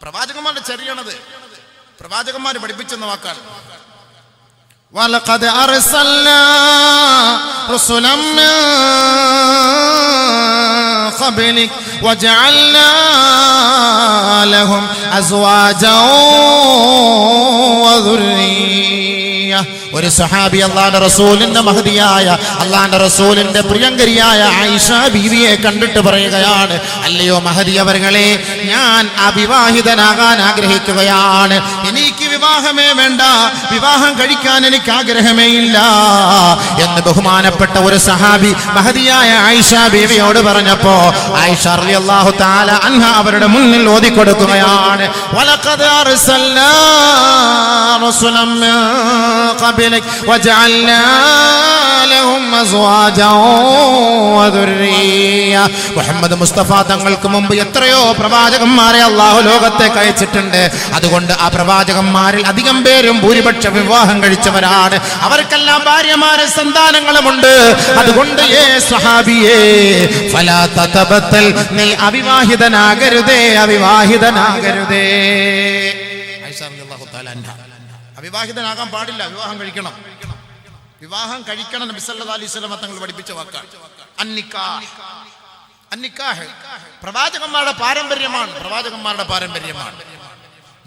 പ്രവാചകന്മാരുടെ ചര്യയാണത്. പ്രവാചകന്മാർ പഠിപ്പിച്ചെന്ന വാക്കാണ്. وَلَقَدْ أَرْسَلْنَا رُسُلًا مِّن قَبْلِكَ وَجَعَلْنَا لَهُمْ أَزْوَاجًا وَذُرِّيَّةً. ഒരു സഹാബി അല്ലാഹുവിന്റെ റസൂലിന്റെ മഹദിയായ അല്ലാഹുവിന്റെ റസൂലിന്റെ പ്രിയങ്കരിയായ ആയിഷ ബീവിയെ കണ്ടിട്ട് പറയുകയാണ്, അല്ലയോ മഹദി അവர்களே, ഞാൻ അവിവാഹിതനാകാൻ ആഗ്രഹിക്കുകയാണ്. എനിക്ക് വിവാഹമേ വേണ്ട, വിവാഹം കഴിക്കാൻ എനിക്ക് ആഗ്രഹമേ ഇല്ല എന്ന് ബഹുമാനപ്പെട്ട ഒരു സഹാബി മഹദിയായ ആയിഷ ബീവിയോട് പറഞ്ഞപ്പോ ആയിഷ റളിയല്ലാഹു തആല അൻഹ അവരുടെ മുന്നിൽ ഓതി കൊടുക്കുകയാണ്, വലഖദ് അർസൽനാ റസൂലൻ മിൻ ഖബ്ലിക വജഅൽനാ ലഹും അസ്വാജൻ വദുർരിയ്യ. മുഹമ്മദ് മുസ്തഫ തങ്ങൾക്ക് മുമ്പ് എത്രയോ പ്രവാചകന്മാരെ അല്ലാഹു ലോകത്തേക്ക് അയച്ചിട്ടുണ്ട്. അതുകൊണ്ട് ആ പ്രവാചകന്മാരിൽ അധികം പേരും ഭൂരിപക്ഷ വിവാഹം കഴിച്ചവരാണ്. അവർക്കെല്ലാം ഭാര്യമാരും സന്താനങ്ങളുമുണ്ട്. അതുകൊണ്ട് സ്വഹാബിയേ ഫലാ തതബത്തൽ, നീ അവിവാഹിതനാകരുതേ, അവിവാഹിതനാകരുതേ. ആയിഷ റളിയല്ലാഹു തആല അൻഹ അവിവാഹിതനാകാൻ പാടില്ല, വിവാഹം കഴിക്കണം. വിവാഹം കഴിക്കണം. നബി സല്ലല്ലാഹു അലൈഹി വസല്ലം തങ്ങൾ പഠിപ്പിച്ച വാക്കാണ് അന്നിക്കാഹ്. അന്നിക്കാഹ് പ്രവാചകന്മാരുടെ പാരമ്പര്യമാണ്, പ്രവാചകന്മാരുടെ പാരമ്പര്യമാണ്.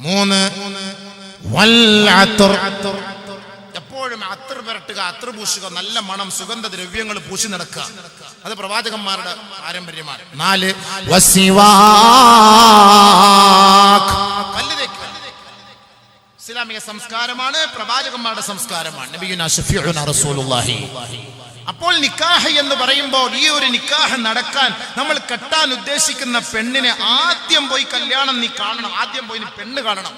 3 വൽ അത്ർ, എപ്പോഴും അത്തർ പുരട്ടുക, അത്തർ പൂശുക, നല്ല മണം സുഗന്ധദ്രവ്യങ്ങൾ പൂശി നടക്കുക, അത് പ്രവാചകന്മാരുടെ പാരമ്പര്യമാണ്. 4 വസിവാക്, പല്ല് തേക്കുക, ഇസ്ലാമിക സംസ്കാരമാണ്, പ്രവാചകന്മാരുടെ സംസ്കാരമാണ്. നബിയുനാ ശഫീഉനാ റസൂലുള്ളാഹി. അപ്പോൾ നിക്കാഹ് എന്ന് പറയുമ്പോൾ ഈ ഒരു നിക്കാഹ് നടക്കാൻ നമ്മൾ കെട്ടാൻ ഉദ്ദേശിക്കുന്ന പെണ്ണിനെ ആദ്യം പോയി കല്യാണം നീ കാണണം, ആദ്യം പോയി നീ പെണ്ണ് കാണണം.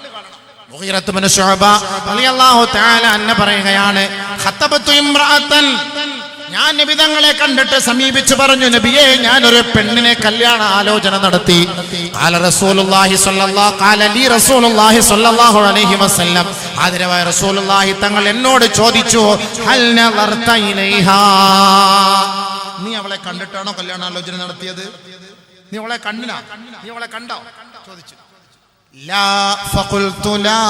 മുഗീറത്ത് ബിൻ ശുഅബ റളിയല്ലാഹു തആല അൻഹു പറയുകയാണ്, ഖതബതു ഇംറഅതൻ, ഞാൻ നബി തങ്ങളെ കണ്ടിട്ട് സമീപിച്ചു പറഞ്ഞു, നബിയേ, ഞാൻ ഒരു പെണ്ണിനെ കല്യാണ ആലോചന നടത്തി. ഖാല റസൂലുള്ളാഹി സ്വല്ലല്ലാഹു അലൈഹി വസല്ലം, ആദരവായ റസൂലുള്ളാഹി തങ്ങൾ എന്നോട് ചോദിച്ചു, ഹൽ നദർത ഇലൈഹാ, നീ അവളെ കണ്ടിട്ടാണോ കല്യാണ ആലോചന നടത്തിയത്? നീ അവളെ കണ്ടിനാ? നീ അവളെ കണ്ടോ ചോദിച്ചു. ലാ ഫഖുൽതു ലാ,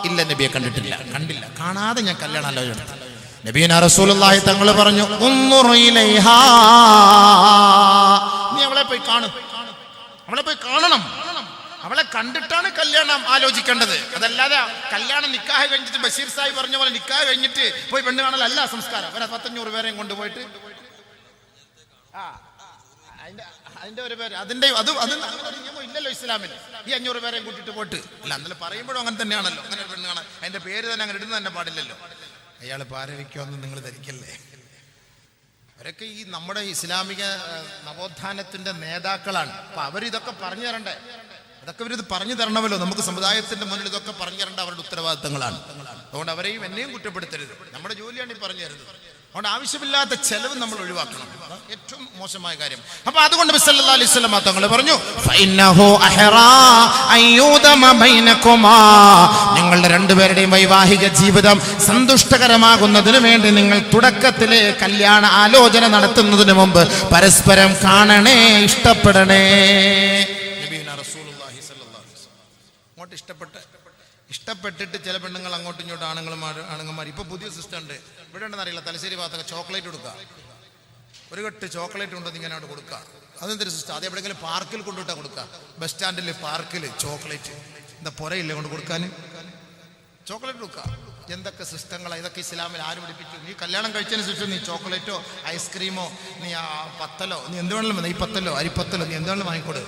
ഇല്ല നബിയെ കണ്ടിട്ടില്ല, കണ്ടില്ല, കാണാതെ ഞാൻ കല്യാണ ആലോചന നടത്തി. നബിയുനാ റസൂലുള്ളാഹി തങ്ങൾ പറഞ്ഞു, ഉൻദുർ ഇലൈഹാ, നീ അവളെ പോയി കാണും, അവളെ പോയി കാണണം, അവളെ കണ്ടിട്ടാണ് കല്യാണം ആലോചിക്കേണ്ടത്. അതല്ലാതെ കല്യാണം നിക്കാഹ് കഴിഞ്ഞിട്ട് ബഷീർ സാഹിബ് പറഞ്ഞ പോലെ നിക്കാഹ് കഴിഞ്ഞിട്ട് പോയി പെണ്ണ് കാണലല്ല സംസ്കാരം. 500 പേരെയും കൊണ്ടുപോയിട്ട് അതിന്റെ ഒരു പേര് അതിന്റെ അത് നിയമം ഇല്ലല്ലോ ഇസ്ലാമിൽ. ഈ 500 പേരെയും കൂട്ടിട്ട് പോയിട്ട് അല്ല, എന്നാലും പറയുമ്പോഴും അങ്ങനെ തന്നെയാണല്ലോ. അങ്ങനെ ഒരു പെണ്ണ് കാണാൻ അതിന്റെ പേര് തന്നെ അങ്ങനെ ഇടുന്നത് തന്നെ പാടില്ലല്ലോ. അയാൾ പാരവയ്ക്കുമെന്ന് നിങ്ങൾ ധരിക്കല്ലേ. അവരൊക്കെ ഈ നമ്മുടെ ഇസ്ലാമിക നവോത്ഥാനത്തിന്റെ നേതാക്കളാണ്. അപ്പൊ അവരിതൊക്കെ പറഞ്ഞു തരണ്ടേ, അതൊക്കെ ഇവരിത് പറഞ്ഞു തരണമല്ലോ. നമുക്ക് സമുദായത്തിന്റെ മുന്നിൽ ഇതൊക്കെ പറഞ്ഞു തരേണ്ട അവരുടെ ഉത്തരവാദിത്തങ്ങളാണ്. അതുകൊണ്ട് അവരെയും എന്നെയും കുറ്റപ്പെടുത്തരുത്. നമ്മുടെ ജോലിയാണ് ഈ പറഞ്ഞു തരുന്നത്. അതുകൊണ്ട് ആവശ്യമില്ലാത്ത ചെലവ് നമ്മൾ ഒഴിവാക്കണം, ഏറ്റവും മോശമായ കാര്യം. അപ്പൊ അതുകൊണ്ട് നബി സല്ലല്ലാഹു അലൈഹി വസല്ലം തങ്ങൾ പറഞ്ഞു, ഫഇന്നഹു അഹ്റാ അയ്യൂദമ ബൈനകുമാ, നിങ്ങളുടെ രണ്ടുപേരുടെയും വൈവാഹിക ജീവിതം സന്തുഷ്ടകരമാകുന്നതിന് വേണ്ടി നിങ്ങൾ തുടക്കത്തിലെ കല്യാണ ആലോചന നടത്തുന്നതിന് മുമ്പ് പരസ്പരം കാണണേ, ഇഷ്ടപ്പെടണേ. നബിയുനാ റസൂലുള്ളാഹി സ്വല്ലല്ലാഹു അലൈഹി വസല്ലം അങ്ങോട്ട് ഇഷ്ടപ്പെട്ടിട്ട് ചില പെണ്ണുങ്ങൾ അങ്ങോട്ടും ഇങ്ങോട്ടും ആണുങ്ങന്മാർ ഇപ്പൊ പുതിയ സിസ്റ്റം ഉണ്ട്. ഇവിടെ ഉണ്ടെന്നറിയില്ല, തലശ്ശേരി ഭാഗത്തൊക്കെ ചോക്ലേറ്റ് കൊടുക്കുക, ഒരു കെട്ട് ചോക്ലേറ്റ് ഉണ്ടെന്ന് ഇങ്ങനെ അവിടെ കൊടുക്കുക. അതെന്തൊരു സിസ്റ്റം? അത് എവിടെയെങ്കിലും പാർക്കിൽ കൊണ്ടുവിട്ടാ കൊടുക്കുക. ബസ് സ്റ്റാൻഡിൽ പാർക്കിൽ ചോക്ലേറ്റ്, എന്താ പുരയില്ല കൊണ്ട് കൊടുക്കാൻ ചോക്ലേറ്റ് കൊടുക്കുക. എന്തൊക്കെ സിസ്റ്റങ്ങളാണ് ഇതൊക്കെ! ഇസ്ലാമിൽ ആര് പഠിപ്പിച്ചു? നീ കല്യാണം കഴിച്ചതിന് ശേഷം നീ ചോക്ലേറ്റോ ഐസ്ക്രീമോ നീ പത്തലോ നീ എന്ത് വേണമെങ്കിലും, നെയ്പത്തലോ അരിപ്പത്തലോ നീ എന്ത് വേണമെങ്കിലും വാങ്ങിക്കൊടു.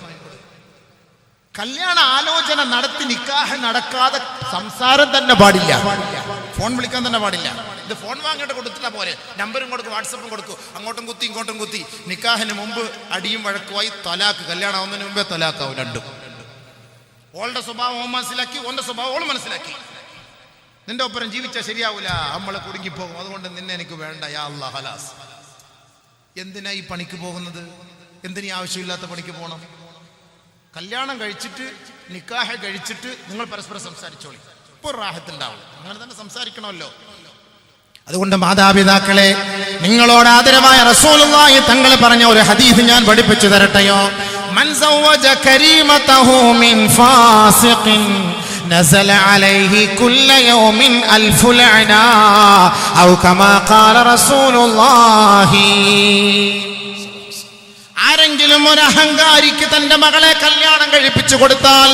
കല്യാണ ആലോചന നടത്തി നിക്കാഹ് നടക്കാതെ സംസാരം തന്നെ പാടില്ല, ഫോൺ വിളിക്കാൻ തന്നെ പാടില്ല. ഇത് ഫോൺ വാങ്ങിയിട്ട് കൊടുത്തിട്ടാ പോരെ, നമ്പറും കൊടുക്കും, വാട്സപ്പും കൊടുക്കും, അങ്ങോട്ടും കുത്തി ഇങ്ങോട്ടും കുത്തി. നിക്കാഹിന് മുമ്പ് അടിയും വഴക്കുമായി തലാക്ക്, കല്യാണം ആവുന്നതിന് മുമ്പേ തലാക്കാവും രണ്ടും. ഓളുടെ സ്വഭാവം ഓൻ മനസ്സിലാക്കി, ഓന്റെ സ്വഭാവം ഓൾ മനസ്സിലാക്കി. നിന്റെ ഒപ്പരം ജീവിച്ചാൽ ശരിയാവൂല, നമ്മളെ കുടുങ്ങിപ്പോകും. അതുകൊണ്ട് നിന്നെ എനിക്ക് വേണ്ട, യാ അല്ലാഹ് ഹലാസ്. എന്തിനാ ഈ പണിക്ക് പോകുന്നത്? എന്തിനീ ആവശ്യമില്ലാത്ത പണിക്ക് പോകണം? കല്യാണം കഴിച്ചിട്ട് നിക്കാഹ് കഴിച്ചിട്ട് നിങ്ങൾ പരസ്പരം സംസാരിച്ചോളി, ഇപ്പോൾ റാഹത്തുണ്ടാവും. അങ്ങനെ തന്നെ സംസാരിക്കണമല്ലോ. അതുകൊണ്ട് മാതാപിതാക്കളെ, നിങ്ങളോട് ആദരവായ റസൂലുള്ളാഹി തങ്ങൾ പറഞ്ഞ ഒരു ഹദീസ് ഞാൻ പഠിപ്പിച്ചു തരട്ടെയോ? മൻ സവ്വജ കരീമതഹു മിൻ ഫാസിഖിൻ نزل عليه كل يوم ألف لعنة أو كما قال رسول الله. ആരെങ്കിലും ഒരു അഹങ്കാരിക്ക് തന്റെ മകളെ കല്യാണം കഴിപ്പിച്ചു കൊടുത്താൽ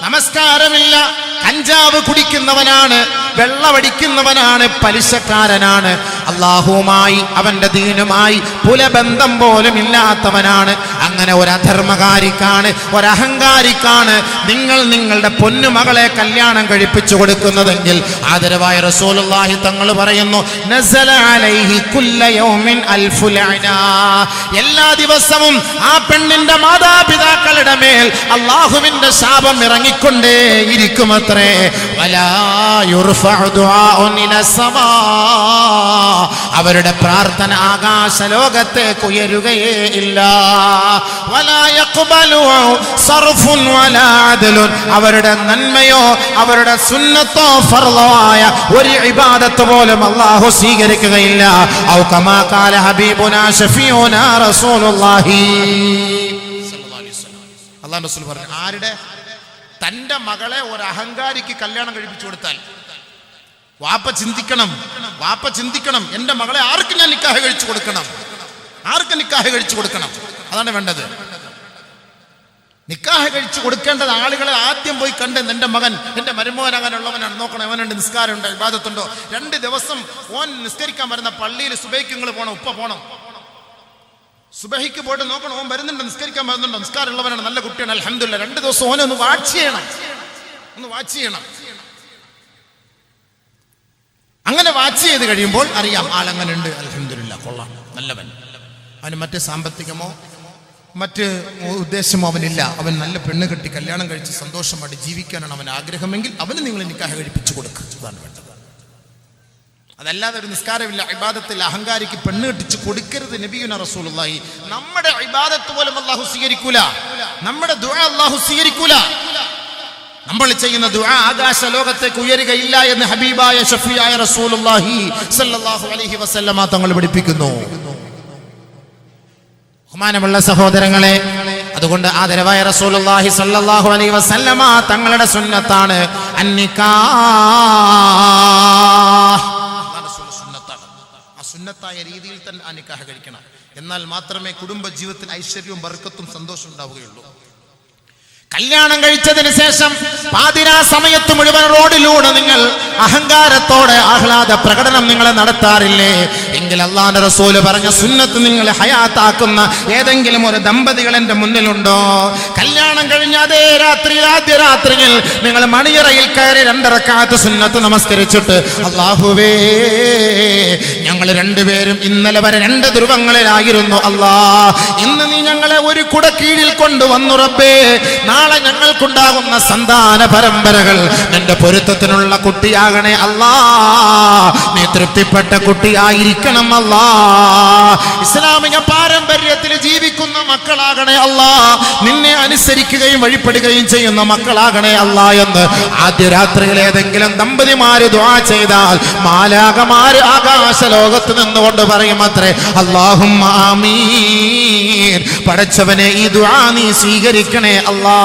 നമസ്കാരമില്ല, കഞ്ചാവ് കുടിക്കുന്നവനാണ്, വെള്ളമടിക്കുന്നവനാണ്, പലിശക്കാരനാണ്, അള്ളാഹുവുമായി അവന്റെ ദീനുമായി പുലബന്ധം പോലും ഇല്ലാത്തവനാണ്, അങ്ങനെ ഒരു അധർമ്മകാരിക്കാണ്, ഒരഹങ്കാരിക്കാണ് നിങ്ങൾ നിങ്ങളുടെ പൊന്നുമകളെ കല്യാണം കഴിപ്പിച്ചു കൊടുക്കുന്നതെങ്കിൽ ആദരവായ റസൂലുള്ളാഹി തങ്ങൾ പറയുന്നു, നസല അലൈഹി കുല്ല യൗമിൻ അൽഫു ലഅന. എല്ലാ ദിവസവും ആ പെണ്ണിന്റെ മാതാപിതാക്കളുടെ മേൽ അള്ളാഹുവിന്റെ ശാപം ഇറങ്ങിക്കൊണ്ടേ ഇരിക്കുമത്രേ. വലാ യുർഫഉ ദുആഉൻ ഇലസ്സമാ. അവരുടെ പ്രാർത്ഥന ആകാശ ലോകത്തേക്ക് ഉയരുകയേ ഇല്ല. വലാ യഖ്ബലു സർഫുൻ വലാ അദ്ലുൻ. അവരുടെ നന്മയോ അവരുടെ സുന്നത്തോ ഫർളോ ആയ ഒരു ഇബാദത്ത് പോലും അല്ലാഹു സ്വീകരിക്കുകയില്ല. ഔ കമാ ഖാല ഹബീബുനാ ശഫീഉനാ റസൂലുള്ളാഹി സ്വല്ലല്ലാഹു അലൈഹി വസല്ലം. അല്ലാഹു റസൂൽ പറഞ്ഞു, ആരുടെ തന്റെ മകളെ ഒരു അഹങ്കാരിക്ക് കല്യാണം കഴിപ്പിച്ചു കൊടുത്താൽ വാപ്പ ചിന്തിക്കണം, എന്റെ മകളെ ആർക്ക് ഞാൻ നിക്കാഹ് കഴിച്ചു കൊടുക്കണം, ആർക്ക് നിക്കാഹ് കഴിച്ചു കൊടുക്കണം. അതാണ് വേണ്ടത്. നിക്കാഹ് കഴിച്ചു കൊടുക്കേണ്ടത് ആളുകളെ ആദ്യം പോയി കണ്ട്, എന്റെ മകൻ, എന്റെ മരുമോൻ അങ്ങനെയുള്ളവനാണ്, നോക്കണം, അവനുണ്ട്, നിസ്കാരമുണ്ടോ, ഇബാദത്തുണ്ടോ. 2 ദിവസം ഓൻ നിസ്കരിക്കാൻ വരുന്ന പള്ളിയിൽ സുബഹിക്ക് നിങ്ങൾ പോകണം, ഉപ്പ പോകണം, സുബഹിക്ക് പോയിട്ട് നോക്കണം, ഓൻ വരുന്നുണ്ടോ, നിസ്കരിക്കാൻ വരുന്നുണ്ടോ, നിസ്കാരമുള്ളവനാണ്, നല്ല കുട്ടിയാണ്, അൽഹംദുലില്ലാ. 2 ദിവസം ഓനെ ഒന്ന് വാച്ച് ചെയ്യണം. അങ്ങനെ വാച്ച് ചെയ്ത് കഴിയുമ്പോൾ അറിയാം ആളങ്ങനെ ഉണ്ട്, അൽഹംദുലില്ലാ, കൊള്ളാം, നല്ലവൻ. അവന് മറ്റ് സാമ്പത്തികമോ മറ്റ് ഉദ്ദേശമോ അവനില്ല. അവൻ നല്ല പെണ്ണ് കെട്ടി കല്യാണം കഴിച്ച് സന്തോഷമായിട്ട് ജീവിക്കാനാണ് അവൻ ആഗ്രഹമെങ്കിൽ അവന് നിങ്ങൾ നിക്കാഹ് കഴിപ്പിച്ചു കൊടുക്കുക. അതാണ് വേണ്ടത്. അതല്ലാതെ ഒരു നിസ്കാരമില്ല, ഇബാദത്തിൽ അഹങ്കാരിക്ക് പെണ്ണ് കെട്ടിച്ച് കൊടുക്കരുത്. നബിയുനാ റസൂലുള്ളാഹി. നമ്മുടെ ഇബാദത്ത് പോലും അല്ലാഹു സ്വീകരിക്കൂല, നമ്മുടെ ദുആ അല്ലാഹു സ്വീകരിക്കൂല. നമ്മൾ ചെയ്യുന്ന ദുആ ആകാശ ലോകത്തേക്ക് ഉയരുകയില്ല എന്ന് ഹബീബായ ഷഫീആയ റസൂലുള്ളാഹി സ്വല്ലല്ലാഹു അലൈഹി വസല്ലമ തങ്ങൾ പഠിപ്പിക്കുന്നു. ബഹുമാനമുള്ള സഹോദരങ്ങളെ, അതുകൊണ്ട് ആദരവായ റസൂലുള്ളാഹി സ്വല്ലല്ലാഹു അലൈഹി വസല്ലമ തങ്ങളുടെ സുന്നത്താണ് അന്നിക്കാഹ്. ആ സുന്നത്തായ രീതിയിൽ തന്നെ ആ നിക്കാഹ് കഴിക്കണം. എന്നാൽ മാത്രമേ കുടുംബ ജീവിതത്തിൽ ഐശ്വര്യവും ബർക്കത്തും സന്തോഷം ഉണ്ടാവുകയുള്ളൂ. കല്യാണം കഴിച്ചതിന് ശേഷം പാതിരാ സമയത്ത് മുഴുവൻ റോഡിലൂടെ നിങ്ങൾ അഹങ്കാരത്തോടെ ആഹ്ലാദ പ്രകടനം നിങ്ങളെ നടത്താറില്ലേ? എങ്കിൽ അല്ലാഹുവിന്റെ റസൂല് പറഞ്ഞ സുന്നത്ത് നിങ്ങൾ ഹയാത്താക്കുന്ന ഏതെങ്കിലും ഒരു ദമ്പതികൾ എന്റെ മുന്നിലുണ്ടോ? കല്യാണം കഴിഞ്ഞ അതേ രാത്രി, ആദ്യ രാത്രിയിൽ നിങ്ങൾ മണിയറയിൽ കയറി 2 റക്അത്ത് സുന്നത്ത് നമസ്കരിച്ചിട്ട്, അല്ലാഹുവേ, ഞങ്ങൾ രണ്ടുപേരും ഇന്നലെ വരെ 2 ധ്രുവങ്ങളിലായിരുന്നു അല്ലാ, ഇന്ന് നീ ഞങ്ങളെ ഒരു കുട കീഴിൽ കൊണ്ടുവന്നു റബ്ബേ, നാളെ ഞങ്ങൾക്കുണ്ടാകുന്ന സന്താന പരമ്പരകൾ നിന്റെ പൊരുത്തത്തിനുള്ള കുട്ടിയാകണേ അല്ലാ, നീ തൃപ്തിപ്പെട്ട കുട്ടിയായിരിക്കണം അല്ലാ, ഇസ്ലാമിക പാരമ്പര്യത്തിൽ ജീവിക്കുന്ന മക്കളാകണേ അല്ലാ, നിന്നെ അനുസരിക്കുകയും വഴിപ്പെടുകയും ചെയ്യുന്ന മക്കളാകണേ അല്ലാ എന്ന് ആദ്യ രാത്രിയിൽ ഏതെങ്കിലും ദമ്പതിമാര് ദുആ ചെയ്താൽ മാലാഖമാര് ആകാശ ലോകത്ത് നിന്നുകൊണ്ട് പറയും അത്രേ, അല്ലാഹുമ്മ ആമീൻ, പടച്ചവനെ ഈ ദുആ നീ സ്വീകരിക്കണേ അല്ലാ.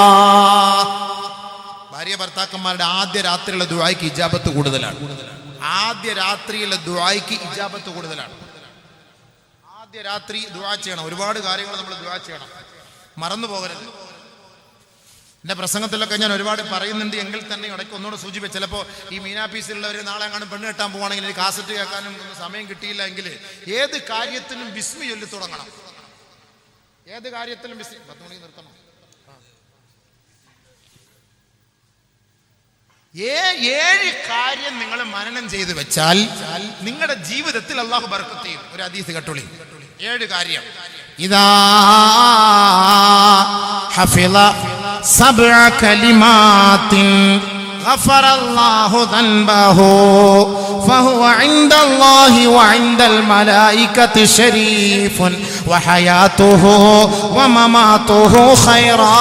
ഭാര്യ ഭർത്താക്കന്മാരുടെ ആദ്യ രാത്രിയിലെ ദുആയ്ക്ക് ഇജാബത്ത് കൂടുതലാണ്. ആദ്യ രാത്രിയിലെ ദുആയ്ക്ക് ഇജാബത്ത് കൂടുതലാണ്. ആദ്യ രാത്രി ദുആ ചെയ്യണം. ഒരുപാട് കാര്യങ്ങൾ നമ്മൾ ദുആ ചെയ്യണം, മറന്നു പോകരുത്. എൻ്റെ പ്രസംഗത്തിലൊക്കെ ഞാൻ ഒരുപാട് പറയുന്നുണ്ട്, എങ്കിൽ തന്നെ ഇടയ്ക്ക് ഒന്നുകൂടെ സൂചിപ്പിച്ച്, ചിലപ്പോൾ ഈ മീനാപ്പീസിലുള്ളവർ നാളെ കാണും പെണ്ണ് കെട്ടാൻ പോവുകയാണെങ്കിൽ കാസറ്റ് കേൾക്കാനും സമയം കിട്ടിയില്ല എങ്കിൽ ഏത് കാര്യത്തിനും ബിസ്മി ചൊല്ലി തുടങ്ങണം. ഏത് കാര്യത്തിലും ബിസ്മി. 10 മണിക്ക് നിർത്തണം. 7 കാര്യം നിങ്ങൾ മനനം ചെയ്ത് വെച്ചാൽ നിങ്ങളുടെ ജീവിതത്തിൽ അല്ലാഹു ബർക്കത്ത് ചെയ്യും. ഒരു ഹദീസ് കേട്ടോളി. 7 കാര്യം. ഇദാ ഹഫിള 7 കലിമാത്തിൻ ഗഫറല്ലാഹു ദൻബഹു ഫഹുവ ഇൻദല്ലാഹി വഇൻദൽ മലായികതി ശരീഫുൻ വഹയാതുഹു വമമാതുഹു ഖൈറാ.